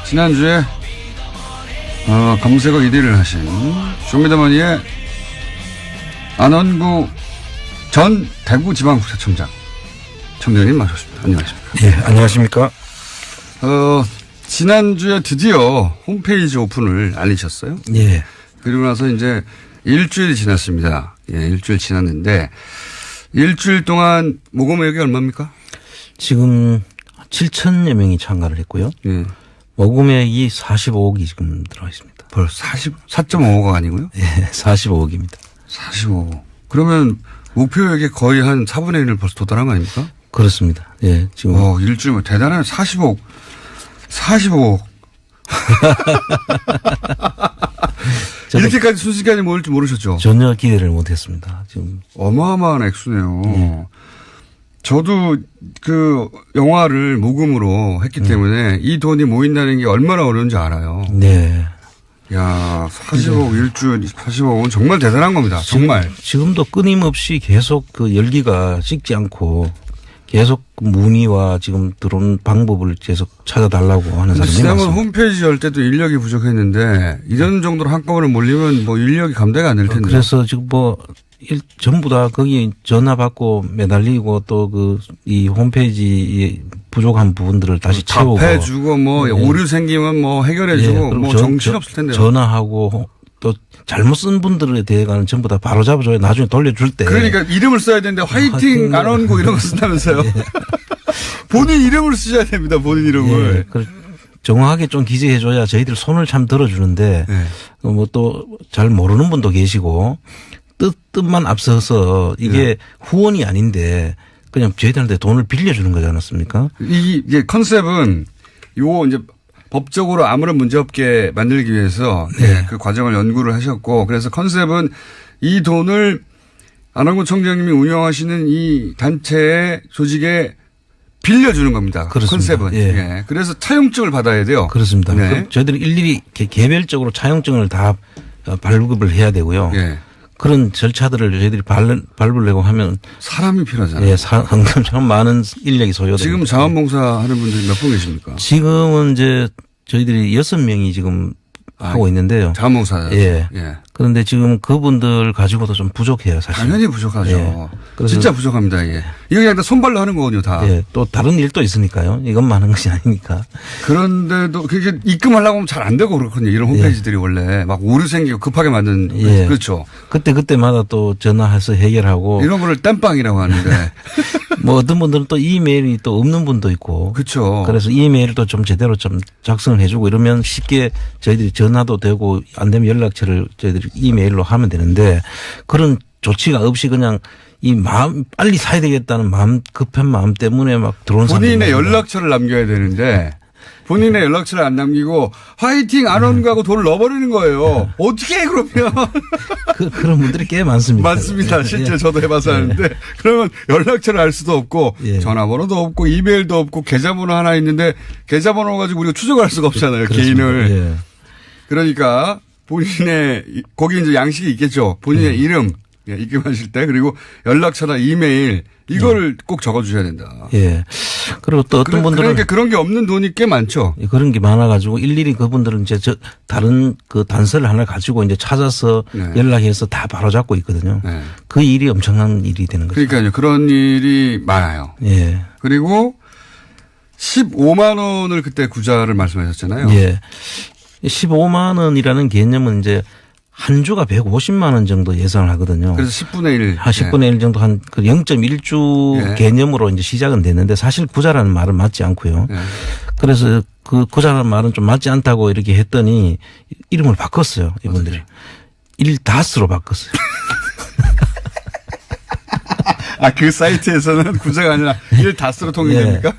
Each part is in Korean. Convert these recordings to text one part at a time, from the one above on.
지난주에 검색어 1위를 하신 쇼미더머니의 안원구 전 대구지방국세청장 청장님 나오셨습니다. 안녕하십니까? 예, 안녕하십니까? 지난주에 드디어 홈페이지 오픈을 알리셨어요? 예. 그리고 나서 이제 일주일이 지났습니다. 예, 일주일 지났는데 일주일 동안 모금액이 얼마입니까? 지금 7천여 명이 참가를 했고요. 예. 모금액이 45억이 지금 들어가 있습니다. 벌써 4.5가 아니고요? 예, 45억입니다. 45억. 그러면 목표액의 거의 한 4분의 1을 벌써 도달한 거 아닙니까? 그렇습니다. 예, 지금. 일주일면 대단한 45억. 45억. 이렇게까지 순식간에 모일 줄 모르셨죠? 전혀 기대를 못 했습니다. 지금. 어마어마한 액수네요. 저도 그 영화를 모금으로 했기 때문에 이 돈이 모인다는 게 얼마나 어려운지 알아요. 네. 야, 40억 일주일 40억은 정말 대단한 겁니다. 정말. 지금도 끊임없이 계속 그 열기가 식지 않고 계속 문의와 지금 들어온 방법을 계속 찾아달라고 하는 사람이 지난번 많습니다. 홈페이지 열 때도 인력이 부족했는데 이런 정도로 한꺼번에 몰리면 뭐 인력이 감당이 안 될 텐데. 그래서 지금 전부 다 거기 전화 받고 매달리고 또 이 홈페이지 부족한 부분들을 다시 채우고. 답해주고 뭐 오류 생기면 뭐 해결해주고 뭐 정신없을 텐데요. 전화하고 또 잘못 쓴 분들에 대해서는 전부 다 바로 잡아줘야 나중에 돌려줄 때. 그러니까 이름을 써야 되는데 화이팅 안원구 이런 거 쓴다면서요. 네. 본인 이름을 쓰셔야 됩니다. 본인 이름을. 네. 정확하게 좀 기재해줘야 저희들 손을 참 들어주는데 네. 뭐 또 잘 모르는 분도 계시고 뜻만 앞서서 이게 후원이 아닌데 그냥 저희들한테 돈을 빌려주는 거지 않았습니까? 이게 컨셉은 요 이제 법적으로 아무런 문제 없게 만들기 위해서 그 과정을 연구를 하셨고 그래서 컨셉은 이 돈을 안원구 청장님이 운영하시는 이 단체의 조직에 빌려주는 겁니다. 그렇습니다. 컨셉은. 예. 그래서 차용증을 받아야 돼요. 그렇습니다. 네. 저희들이 일일이 개별적으로 차용증을 다 발급을 해야 되고요. 예. 그런 절차들을 저희들이 밟으려고 하면 사람이 필요하잖아요. 예, 참 많은 인력이 소요됩니다. 지금 자원봉사 하는 분들이 몇 분 계십니까? 지금은 이제 저희들이 6명이 지금 하고 있는데요. 자원봉사. 예. 그런데 지금 그분들 가지고도 좀 부족해요, 사실. 당연히 부족하죠. 예. 그래서 진짜 부족합니다. 예. 이거 그냥 다 손발로 하는 거거든요, 다. 예. 또 다른 일도 있으니까요. 이것만 하는 것이 아니니까. 그런데도 그게 입금하려고 하면 잘 안 되고 그렇거든요. 이런 홈페이지들이 원래 막 오류 생기고 급하게 만든. 예. 그렇죠. 그때마다 또 전화해서 해결하고. 이런 거를 땜빵이라고 하는데. 뭐 어떤 분들은 또 이메일이 또 없는 분도 있고. 그렇죠. 그래서 이메일도 좀 제대로 좀 작성을 해주고 이러면 쉽게 저희들이 전화도 되고 안 되면 연락처를 저희들이 이메일로 하면 되는데 그런 조치가 없이 그냥 이 마음 빨리 사야 되겠다는 급한 마음 때문에 막 들어온 사람들. 본인의 연락처를 남겨야 되는데 본인의 연락처를 안 남기고 화이팅 안원구하고 돈을 넣어버리는 거예요. 어떻게 해 그러면. 그런 분들이 꽤 많습니다. 많습니다. 실제 저도 해봐서 하는데 그러면 연락처를 알 수도 없고 전화번호도 없고 이메일도 없고 계좌번호 하나 있는데 계좌번호 가지고 우리가 추적할 수가 없잖아요. 그렇습니다. 개인을. 예. 그러니까 본인의 거기 이제 양식이 있겠죠. 본인의 이름 입금하실 때 그리고 연락처나 이메일 이걸 꼭 적어주셔야 된다. 예. 그리고 또 어떤 분들은 그러니까 그런 게 없는 돈이 꽤 많죠. 그런 게 많아가지고 일일이 그분들은 이제 다른 그 단서를 하나 가지고 이제 찾아서 연락해서 다 바로 잡고 있거든요. 네. 그 일이 엄청난 일이 되는 거죠. 그러니까요. 그런 일이 많아요. 예. 그리고 15만 원을 그때 구자를 말씀하셨잖아요. 예. 15만 원이라는 개념은 이제 한 주가 150만 원 정도 예상을 하거든요. 그래서 10분의 1. 한 10분의 1 정도 한 0.1주 개념으로 이제 시작은 됐는데 사실 구자라는 말은 맞지 않고요. 그래서 그 구자라는 말은 좀 맞지 않다고 이렇게 했더니 이름을 바꿨어요. 이분들이. 1다스로 바꿨어요. 그 사이트에서는 구자가 아니라 1다스로 통일됩니까?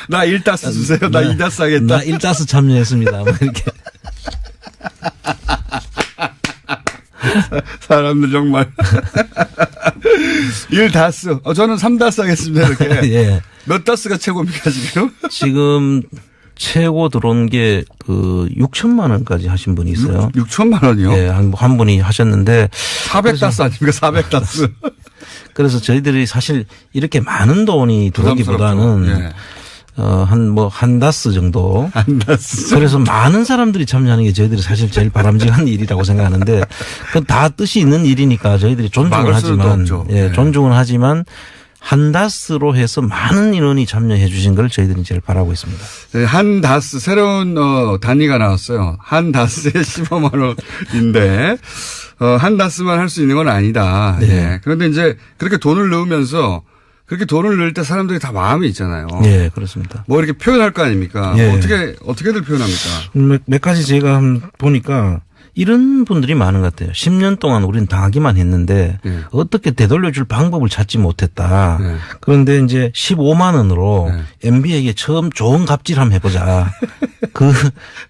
나 1다스 주세요. 나 2다스 하겠다. 나 1다스 참여했습니다. 뭐 이렇게. 사람들 정말. 1다스. 저는 3다스 하겠습니다. 이렇게. 예. 몇 다스가 최고입니까 지금? 지금 최고 들어온 게 6천만 원까지 하신 분이 있어요. 6천만 원이요? 예, 한 분이 하셨는데. 400다스 아닙니까? 400다스. 그래서 저희들이 사실 이렇게 많은 돈이 들어오기보다는 한 다스 정도. 한다스. 그래서 많은 사람들이 참여하는 게 저희들이 사실 제일 바람직한 일이라고 생각하는데 그건 다 뜻이 있는 일이니까 저희들이 존중은 막을 수는 하지만 없죠. 예, 네. 존중은 하지만 한다스로 해서 많은 인원이 참여해 주신 걸 저희들이 제일 바라고 있습니다. 네, 한다스 새로운 단위가 나왔어요. 한다스에 15만 원인데 한다스만 할 수 있는 건 아니다. 네. 예. 그런데 이제 그렇게 돈을 넣으면서 그렇게 돈을 넣을 때 사람들이 다 마음이 있잖아요. 예, 그렇습니다. 뭐 이렇게 표현할 거 아닙니까? 예. 뭐 어떻게들 표현합니까? 몇 가지 제가 보니까 이런 분들이 많은 것 같아요. 10년 동안 우리는 당하기만 했는데 네. 어떻게 되돌려줄 방법을 찾지 못했다. 네. 그런데 이제 15만 원으로 MB에게 처음 좋은 갑질 한번 해보자.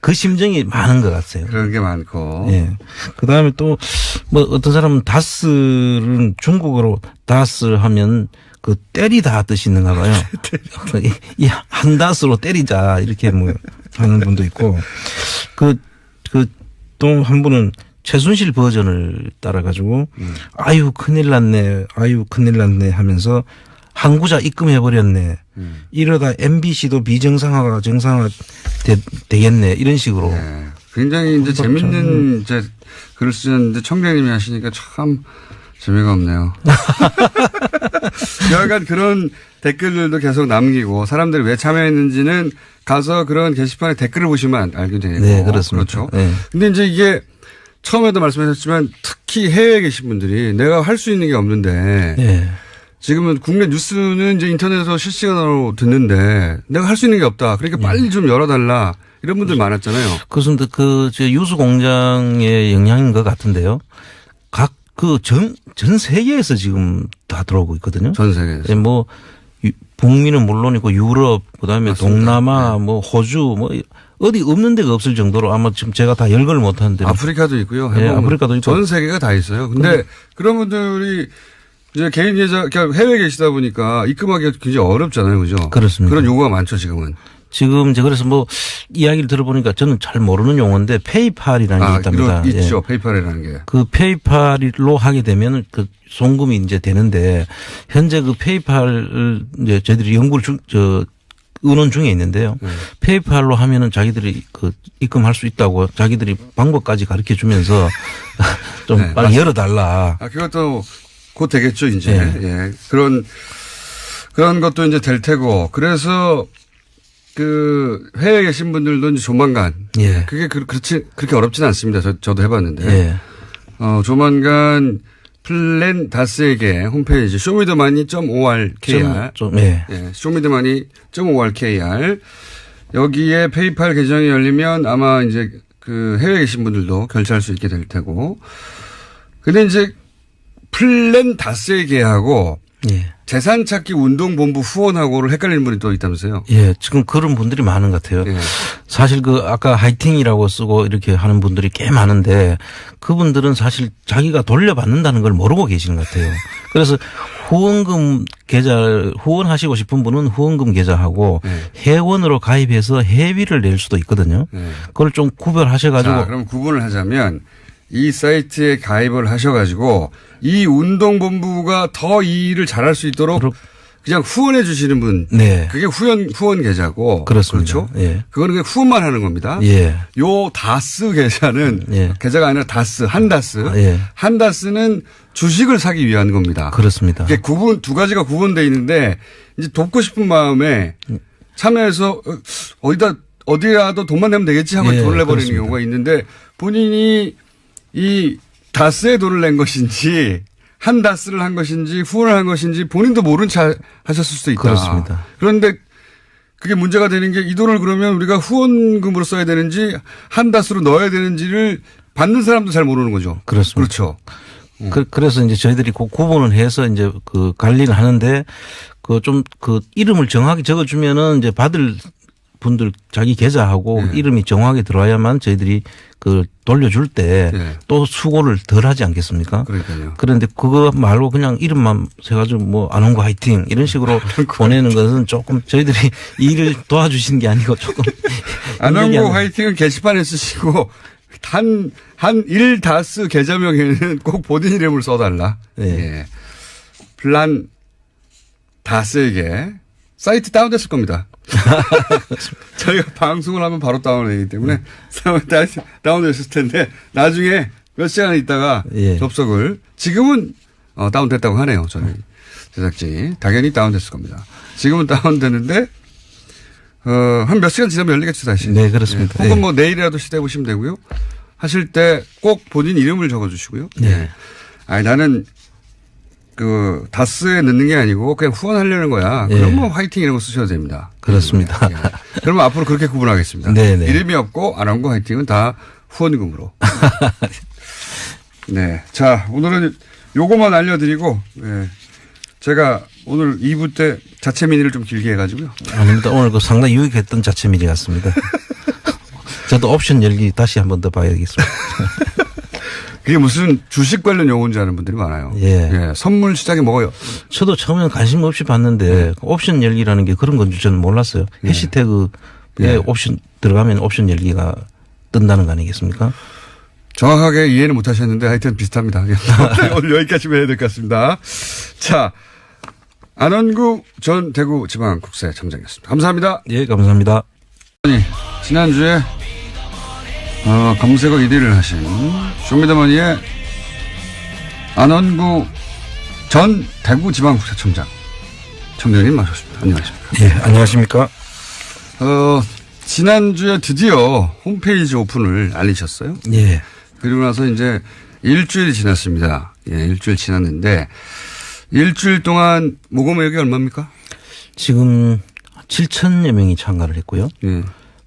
그 심정이 많은 것 같아요. 그런 게 많고. 예. 그 다음에 또 뭐 어떤 사람은 다스는 중국어로 다스 하면 그 때리다 뜻이 있는가 봐요. 이 한다스로 때리자 이렇게 뭐 하는 분도 있고 또 한 분은 최순실 버전을 따라가지고 아유 큰일 났네 하면서 항구자 입금해버렸네. 이러다 MBC도 비정상화가 정상화 되겠네 이런 식으로. 네. 굉장히 이제 재밌는 이제 글을 쓰셨는데 청장님이 하시니까 참 재미가 없네요. 여하간 그런 댓글들도 계속 남기고 사람들이 왜 참여했는지는 가서 그런 게시판에 댓글을 보시면 알게 되고. 네, 그렇습니다. 그렇죠. 네. 근데 이제 이게 처음에도 말씀하셨지만 특히 해외에 계신 분들이 내가 할 수 있는 게 없는데 네. 지금은 국내 뉴스는 이제 인터넷에서 실시간으로 듣는데 내가 할 수 있는 게 없다. 그러니까 빨리 좀 열어달라. 이런 분들 많았잖아요. 그렇습니다. 유수 공장의 영향인 것 같은데요. 전 세계에서 지금 다 들어오고 있거든요. 전 세계에서. 예, 뭐 북미는 물론이고 유럽, 그다음에 맞습니다. 동남아, 뭐 호주, 뭐 어디 없는 데가 없을 정도로 아마 지금 제가 다 열거를 못 하는데. 아프리카도 있고요. 네, 아프리카도 있고. 전 세계가 다 있어요. 근데 그런 분들이 이제 개인 계좌, 그러니까 해외에 계시다 보니까 입금하기가 굉장히 어렵잖아요. 그죠? 그렇습니다. 그런 요구가 많죠, 지금은. 지금 이제 그래서 뭐 이야기를 들어보니까 저는 잘 모르는 용어인데 페이팔이라는 게 있답니다. 있죠. 페이팔이라는 게. 그 페이팔로 하게 되면 그 송금이 이제 되는데 현재 그 페이팔을 이제 저희들이 연구를 의논 중에 있는데요. 페이팔로 하면은 자기들이 입금할 수 있다고 자기들이 방법까지 가르쳐 주면서 좀 네, 빨리 열어달라. 그것도 곧 되겠죠, 이제. 네. 예. 그런 것도 이제 될 테고. 그래서 해외에 계신 분들도 이제 조만간. 예. 그게 그렇게 어렵지는 않습니다. 저도 해봤는데. 예. 조만간 플랜 다스에게 홈페이지 쇼미더머니.orkr. 예. 예, 쇼미더머니.orkr. 여기에 페이팔 계정이 열리면 아마 이제 해외에 계신 분들도 결제할 수 있게 될 테고. 근데 이제 플랜 다스에게하고 예. 재산찾기 운동본부 후원하고를 헷갈리는 분이 또 있다면서요. 예, 지금 그런 분들이 많은 것 같아요. 예. 사실 아까 하이팅이라고 쓰고 이렇게 하는 분들이 꽤 많은데 그분들은 사실 자기가 돌려받는다는 걸 모르고 계시는 것 같아요. 그래서 후원금 계좌, 후원하시고 싶은 분은 후원금 계좌하고 회원으로 가입해서 회비를 낼 수도 있거든요. 그걸 좀 구별하셔가지고. 자, 그럼 구분을 하자면 이 사이트에 가입을 하셔가지고 이 운동본부가 더 이 일을 잘할 수 있도록 그냥 후원해 주시는 분. 네. 그게 후원 계좌고. 그렇습니다. 그렇죠. 예. 그거는 그냥 후원만 하는 겁니다. 예. 요 다스 계좌는 예. 계좌가 아니라 다스, 한다스. 예. 한다스는 주식을 사기 위한 겁니다. 그렇습니다. 이게 두 가지가 구분되어 있는데 이제 돕고 싶은 마음에 참여해서 어디라도 돈만 내면 되겠지 하고 예, 돈을 내버리는 그렇습니다. 경우가 있는데 본인이 이 다스에 돈을 낸 것인지 한다스를 한 것인지 후원을 한 것인지 본인도 모른 채 하셨을 수도 있다. 그렇습니다. 그런데 그게 문제가 되는 게 이 돈을 그러면 우리가 후원금으로 써야 되는지 한다스로 넣어야 되는지를 받는 사람도 잘 모르는 거죠. 그렇습니다. 그렇죠. 그래서 이제 저희들이 그 구분을 해서 이제 관리를 하는데 이름을 정확히 적어주면은 이제 받을 분들 자기 계좌하고 이름이 정확하게 들어와야만 저희들이 돌려줄 때 또 수고를 덜 하지 않겠습니까? 그러니까요. 그런데 그거 말고 그냥 이름만 세가지고 뭐 안홍구 화이팅 이런 식으로 보내는 것은 조금 저희들이 일을 도와주시는 게 아니고 조금. 안홍구 화이팅은 게시판에 쓰시고 한1 다스 계좌명에는 꼭 본인 이름을 써달라. 네. 예. 플란 다스에게 사이트 다운됐을 겁니다. 저희가 방송을 하면 바로 다운되기 때문에 다운됐을 텐데 나중에 몇 시간 있다가 예. 접속을 지금은 다운됐다고 하네요. 저희 제작진이. 당연히 다운됐을 겁니다. 지금은 다운됐는데 한 몇 시간 지나면 열리겠죠 다시. 네 그렇습니다. 혹은 예. 뭐 내일이라도 시도해 보시면 되고요. 하실 때 꼭 본인 이름을 적어주시고요. 네. 아니 나는 그 다스에 넣는 게 아니고 그냥 후원하려는 거야. 예. 그럼 뭐 화이팅 이런 거 쓰셔도 됩니다. 그렇습니다. 예. 그러면 앞으로 그렇게 구분하겠습니다. 네네. 이름이 없고 아랑고 화이팅은 다 후원금으로. 네. 자 오늘은 요거만 알려드리고 예. 제가 오늘 2부 때 자체 미니를 좀 길게 해가지고요. 아닙니다. 오늘 그 상당히 유익했던 자체 미리 같습니다. 저도 옵션 열기 다시 한 번 더 봐야겠습니다. 그게 무슨 주식 관련 용어인 줄 아는 분들이 많아요. 예. 선물 시장에 뭐가 저도 처음에는 관심 없이 봤는데 옵션 열기라는 게 그런 건 저는 몰랐어요. 해시태그에 옵션 들어가면 옵션 열기가 뜬다는 거 아니겠습니까? 정확하게 이해는 못 하셨는데 하여튼 비슷합니다. 오늘 여기까지만 해야 될 것 같습니다. 자, 안원구 전 대구지방국세청장이었습니다. 감사합니다. 예, 감사합니다. 지난주에 검색어 1위를 하신 쇼미더머니의 안원구 전 대구지방국세청장 청장님 나오셨습니다. 안녕하십니까. 예, 안녕하십니까. 지난주에 드디어 홈페이지 오픈을 알리셨어요. 예. 그리고 나서 이제 일주일이 지났습니다. 예, 일주일 지났는데 일주일 동안 모금액이 얼마입니까? 지금 7천여 명이 참가를 했고요. 예.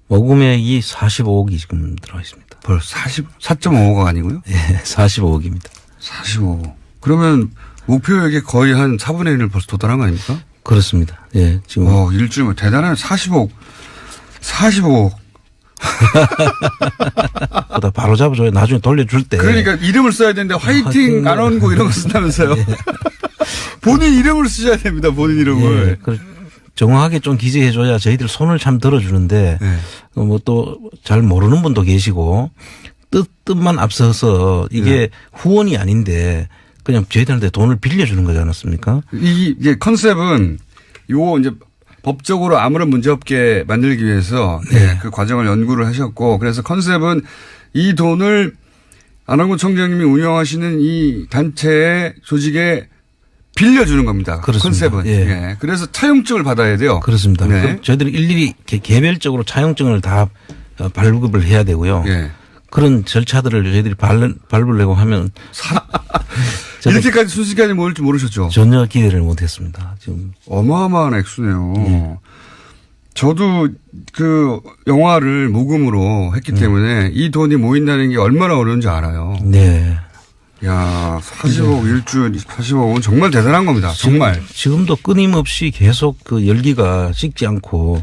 모금액이 45억이 지금 들어가 있습니다. 벌써 4.5가 아니고요? 예, 45억입니다. 45억. 그러면 목표액의 거의 한 4분의 1을 벌써 도달한 거 아닙니까? 그렇습니다. 예, 지금. 일주일만 대단한 45억. 45억. 보다 바로 잡아줘요. 나중에 돌려줄 때. 그러니까 이름을 써야 되는데 화이팅 안원고 이런 거 쓴다면서요. 예. 본인 이름을 쓰셔야 됩니다. 본인 이름을. 예, 정확하게 좀 기재해줘야 저희들 손을 참 들어주는데 네. 뭐 또 잘 모르는 분도 계시고 뜻만 앞서서 이게 후원이 아닌데 그냥 저희들한테 돈을 빌려주는 거지 않았습니까? 이게 컨셉은 요 이제 법적으로 아무런 문제 없게 만들기 위해서 예, 그 과정을 연구를 하셨고 그래서 컨셉은 이 돈을 안원구 청장님이 운영하시는 이 단체의 조직에 빌려주는 겁니다. 그렇습니다. 컨셉은. 예. 예. 그래서 차용증을 받아야 돼요. 그렇습니다. 네. 저희들이 일일이 개별적으로 차용증을 다 발급을 해야 되고요. 예. 그런 절차들을 저희들이 밟으려고 하면 이렇게까지 순식간에 모일 줄 모르셨죠? 전혀 기대를 못했습니다. 지금 어마어마한 액수네요. 저도 그 영화를 모금으로 했기 때문에 이 돈이 모인다는 게 얼마나 어려운지 알아요. 네. 야, 40억 일주일 40억은 정말 대단한 겁니다. 정말. 지금도 끊임없이 계속 그 열기가 식지 않고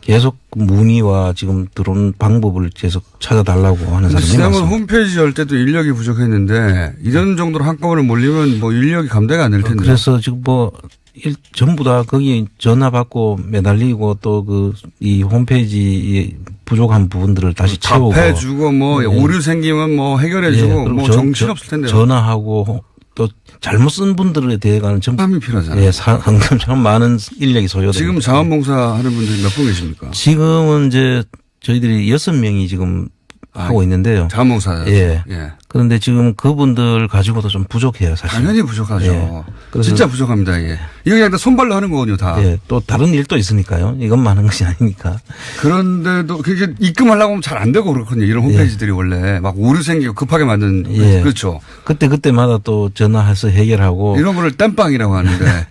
계속 문의와 지금 들어온 방법을 계속 찾아달라고 하는 사람이 지난번 많습니다. 홈페이지 열 때도 인력이 부족했는데 이런 정도로 한꺼번에 몰리면 뭐 인력이 감당이 안 될 텐데. 그래서 지금 뭐 전부 다 거기 전화 받고 매달리고 또 그 이 홈페이지 부족한 부분들을 다시 채우고 답해주고 뭐 오류 생기면 뭐 해결해주고 뭐 정신 없을 텐데요. 전화하고 또 잘못 쓴 분들에 대해 가는 사람이 필요하잖아요. 예, 참 많은 인력이 소요됩니다. 지금 자원봉사 하는 분들이 몇 분 계십니까? 지금은 이제 저희들이 6명이 지금 하고 있는데요. 자원봉사. 예. 예. 그런데 지금 그분들 가지고도 좀 부족해요, 사실. 당연히 부족하죠. 예. 그래서 진짜 부족합니다. 예. 이거 그냥 다 손발로 하는 거거든요, 다. 예. 또 다른 일도 있으니까요. 이것만 하는 것이 아니니까. 그런데도 그게 입금하려고 하면 잘 안 되고 그렇거든요. 이런 홈페이지들이 원래 막 오류 생기고 급하게 만든. 예. 그렇죠. 그때마다 또 전화해서 해결하고. 이런 거를 땜빵이라고 하는데.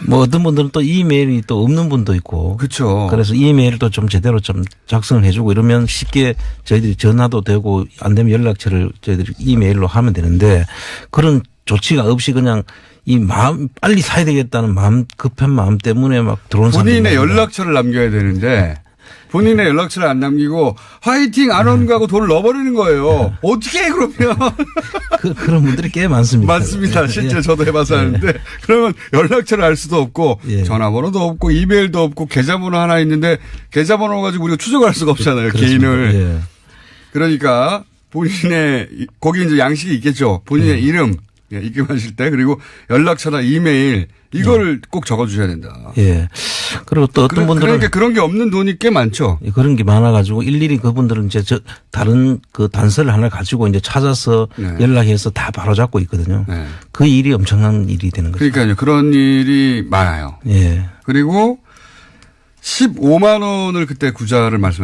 뭐 어떤 분들은 또 이메일이 또 없는 분도 있고. 그렇죠. 그래서 이메일도 좀 제대로 좀 작성을 해주고 이러면 쉽게 저희들이 전화도 되고 안 되면 연락처를 저희들이 이메일로 하면 되는데 그런 조치가 없이 그냥 이 마음 빨리 사야 되겠다는 마음 급한 마음 때문에 막 들어온 사람들이 본인의 많습니다. 연락처를 남겨야 되는데 본인의 연락처를 안 남기고 화이팅 안원가고 돈을 넣어버리는 거예요. 어떻게 해 그러면. 그런 분들이 꽤 많습니다. 많습니다. 실제 예. 저도 해봐서 하는데 그러면 연락처를 알 수도 없고 예. 전화번호도 없고 이메일도 없고 계좌번호 하나 있는데 계좌번호 가지고 우리가 추적할 수가 없잖아요. 그렇습니다. 개인을. 예. 그러니까 본인의 거기 이제 양식이 있겠죠. 본인의 이름 예, 입금하실 때 그리고 연락처나 이메일 이거를 꼭 적어주셔야 된다. 예. 그리고 또 어떤 분들은 그러니까 그런 게 없는 돈이 꽤 많죠. 그런 게 많아가지고 일일이 그분들은 이제 다른 그 단서를 하나 가지고 이제 찾아서 네. 연락해서 다 바로잡고 있거든요. 네. 그 일이 엄청난 일이 되는 거죠. 그러니까요. 그런 일이 많아요. 예. 그리고 15만 원을 그때 구자를 말씀하셨죠.